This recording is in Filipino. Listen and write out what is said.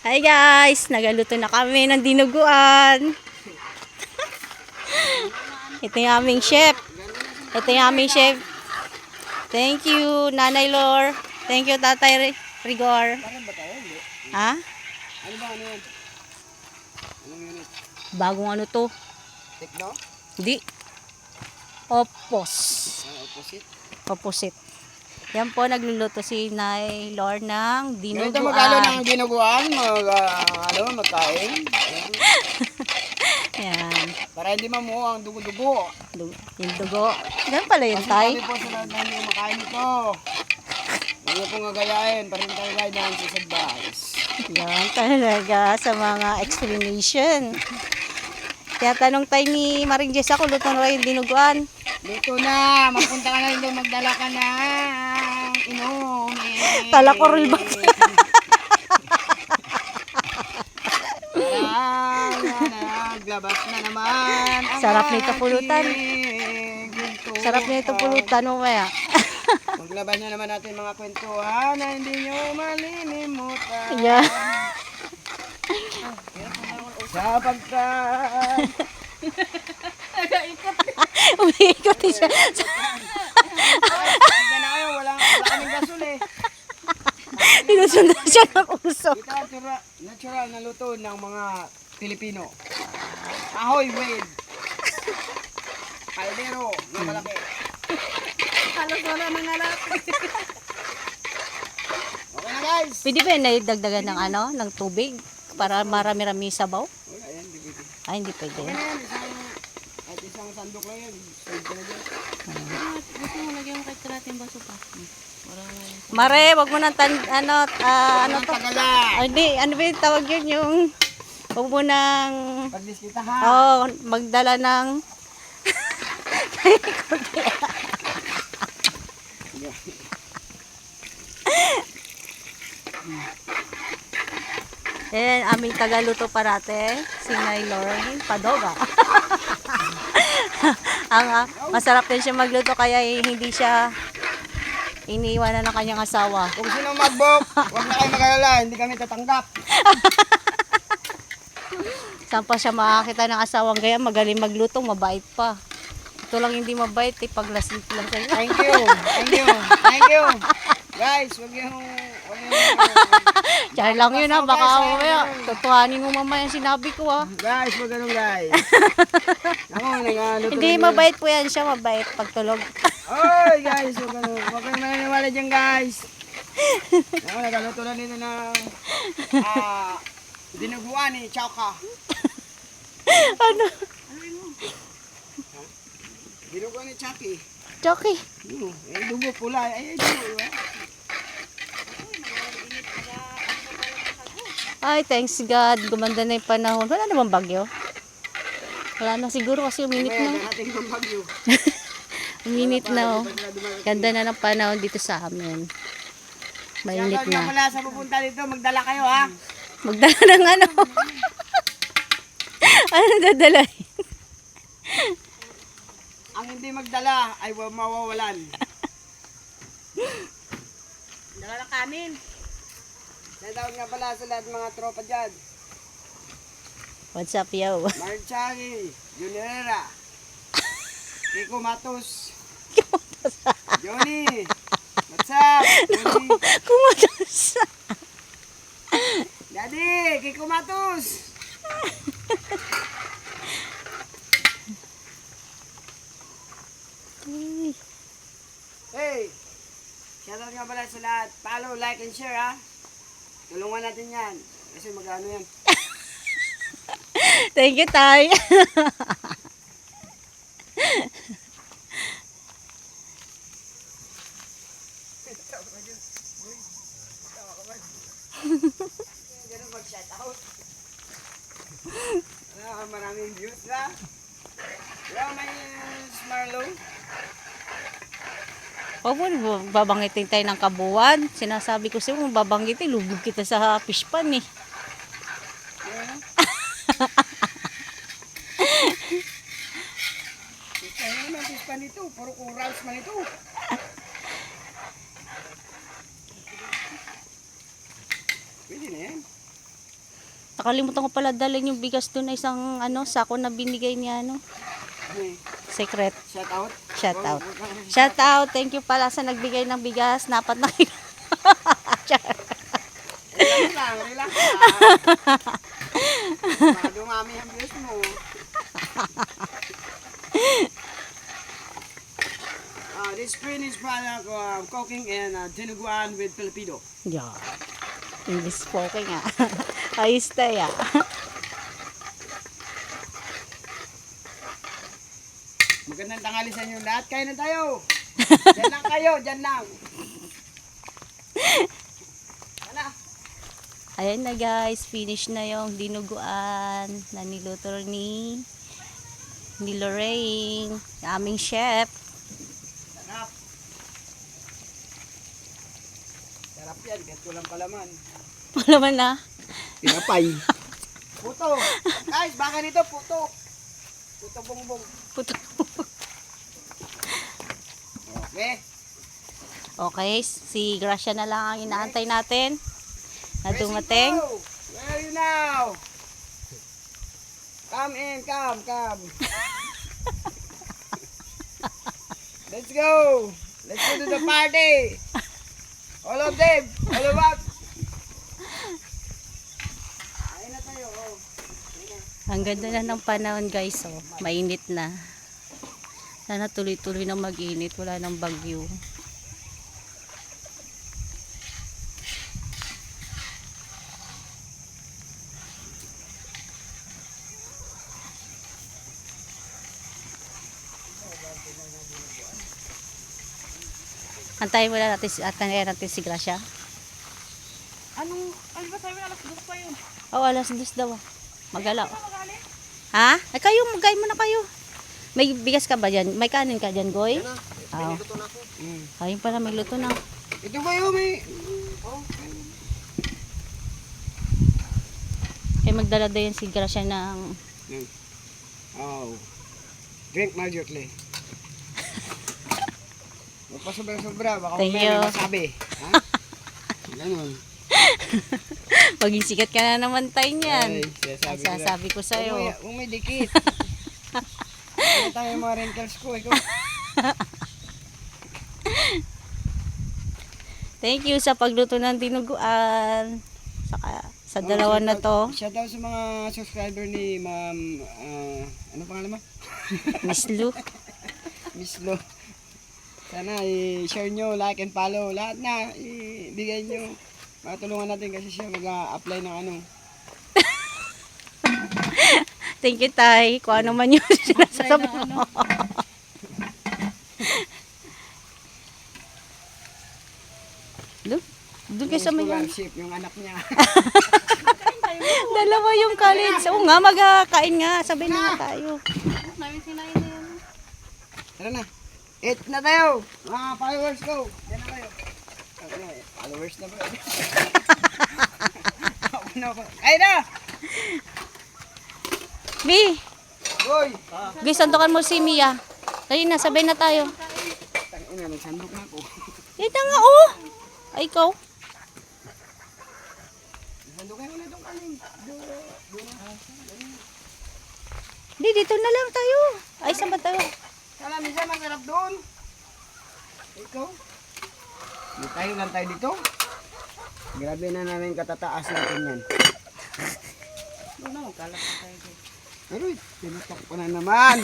Hi guys, nagaluto na kami ng dinuguan. Ito yung aming chef. Thank you, Nanay Lor. Thank you, Tatay Rigor. Ha? Ano ba ano yan? Anong unit? Bagong ano to? Tekno? Di. Opos. Opposite? Opposite. Yan po, nagluluto si Nay Lor ng Ganito magkalo dinuguan. ng dinuguan, magkain. Yan. Para hindi mamuha ang dugo-dugo. Yung dugo. Yan pala yun, Kasi Tay. sabi po sila na hindi makain ito. Huwag niyo pong gagayain, para hindi tayo guidance sa advice. Yan talaga sa mga explanation. Kaya tanong tayo ni Maring Jess ako, luto na yung dinuguan. Luto na, magpunta ka na rin doon, magdala ka na. Inom. Talakorol ba? Naglabas na naman. Sarap nito pulutan. Sarap nito pulutan mo kaya. Maglabas na naman natin mga kwentuhan na hindi nyo malilimutan. Yeah. Sa pagkat. Umiikot siya. Hindi na kayo, wala kaming gasol eh. Sinusundan siya ng uso. Ito natural na luto ng mga Pilipino. Ahoy, Wade. Kaldero na malaki. Halos wala nang nalapit. Okay na guys. Pwede ba yun dagdagan ng ano, ng tubig? Para marami-rami sabaw? Wala yan, di pwede. Ay, hindi pwede. Okay na yan, isang sandok lang yan. Save ka na dyan. Gusto mo lagyan mo kahit karating baso pa. Mare, wag mo nang ano to? Tagala. Ay, di, ano ba yung tawag yun yung wag mo nang Pagdiskita ha. magdala ng Ayan, aming tagaluto parate, si Nay Lauren Padoga. Masarap din siya magluto kaya hindi siya iniiwanan ng kanyang asawa. Kung sino mag-book, huwag na kayo mag-alala, hindi kami tatanggap. Saan pa siya makakita ng asawang gaya, magaling magluto, mabait pa. Ito lang hindi mabait, paglasing lang sa'yo. Thank you. Guys, huwag yung Char lang yun ha, baka mamaya, tutuhanin mo mamaya yung sinabi ko ha. guys, huwag ganun guys. Ako, nag-aluto Hindi, mabait po yan siya, mabait pagtulog. Oy guys, huwag ganun. Huwag kayong maniniwala dyan guys. Ako, nag-aluto na nito ng dinuguan ni Chowka. Ano? Dinuguan ni Chucky. Chucky. Dugo pula. Ay, dugo. Ay, thanks God, gumanda na yung panahon. Wala namang bagyo. Wala na siguro kasi uminit May na. nating bagyo. Uminit na oh. Ganda na ng panahon dito sa amin. Mainit Kaya na. pala sa pupunta dito, magdala kayo ha. Magdala ng ano? Ano dadalhin? Ang hindi magdala ay mawawalan. Dala ng kanin. Natawag nga pala sa lahat mga tropa dyan. What's up, yo? Marchani, Junera, Kiko Matos, Johnny, what's up? Johnny, Kumatas. Daddy, Kiko Matos. Hey, shoutout nga pala sa lahat. Follow, like, and share ha. Tulungan natin yan. Kasi magano yan. Thank you, Tay. Ganun mag-shoutout. Maraming views ha. Hello, my name is Marlo. Huwag mo babanggitin tayo ng kabuuan. Sinasabi ko sa'yo, kung babanggitin, lubog kita sa fish pan eh. Ano naman fish pan ito? Puro corals man ito. Pwede na yan. Nakalimutan ko pala dalhin yung bigas doon na isang sako na binigay niya secret. Shout out. Shout out. Shout out. Thank you pala sa nagbigay ng bigas. Napat na kilo. Relax lang, relax lang. Baka dumami ang views mo. This Spanish product cooking and dinuguan with Filipino. Yeah. English spoken nga. Ayos tayo. Magandang tanghali sa inyo lahat. Kain na tayo. Diyan lang kayo, diyan lang. Ano? Ayan na guys, finish na yung dinuguan na niluto ni Lorraine, aming chef. Sarap. Sarap yan, kahit walang palaman. Malaman na. Pinapay. Puto. Guys, baka nito, puto. Puto bongbong. Puto. Okay. Okay, si Gracia na lang ang inaantay natin na Where's dumating. you go? Where are you now? Come in, come. Let's go. Let's go to the party. All of them. All of us. Ayun na tayo. Oh. Ang ganda na ng panahon guys, oh. Mainit na. Sana tuloy-tuloy na mag-init, wala nang bagyo. Antayin muna natin si Gracia. Ano ba sabi na alas 2 pa yun? Oh, alas 2 daw. Magalaw. Magaling? Ha? Ay, kayo, magkain muna kayo. May bigas ka ba dyan? May kanin ka dyan, Goy? Oo. Luto na ako. Ayun pala, may luto na. Ito ba yun? May... Oh, Eh, magdala din si Gracia ng... Oh. Drink moderately. Huwag pa sobra-sobra. Baka Thank mamaya you. may masabi. Ha? Ganun. Maging sikat ka na naman tayo niyan. Ay, Ay, sasabi ko sa'yo. Huwag may dikit. Ano tayo yung mga wrinkles ko? Ikaw. Thank you sa pagluto ng dinuguan. Saka sa dalawa na to. Shout out sa mga subscriber ni Ma'am... ano pangalan mo? Miss Lu. Miss Lo. Sana i-share nyo, like and follow. Lahat na, ibigay nyo. Matulungan natin kasi siya mag-apply ng ano. Thank you, Tay. Kung ano man yung sinasabi mo. Doon kayo sa may... Scholarship, yung anak niya. Dalawa yung college. Oo nga, magkakain nga. Sabay na nga tayo. Namin sinayin na yan. Tara na. Eat na tayo. Mga followers ko. Yan na kayo. Followers na ba? Ay na! Bi, Uy! guys, sandukan mo si Mia. Dali na, sabay na tayo. Tangina, nagsandok na ako. Ito nga, oh. Ay, ikaw. Sandokan ko na itong kanin. Di, dito na lang tayo. Ay, saan ba tayo? Kala minsan masarap doon. Ikaw? Di tayo lang tayo dito. Grabe na namin katataas natin yan. Ano, magkalat na tayo. Aroy, pinutok ko na naman.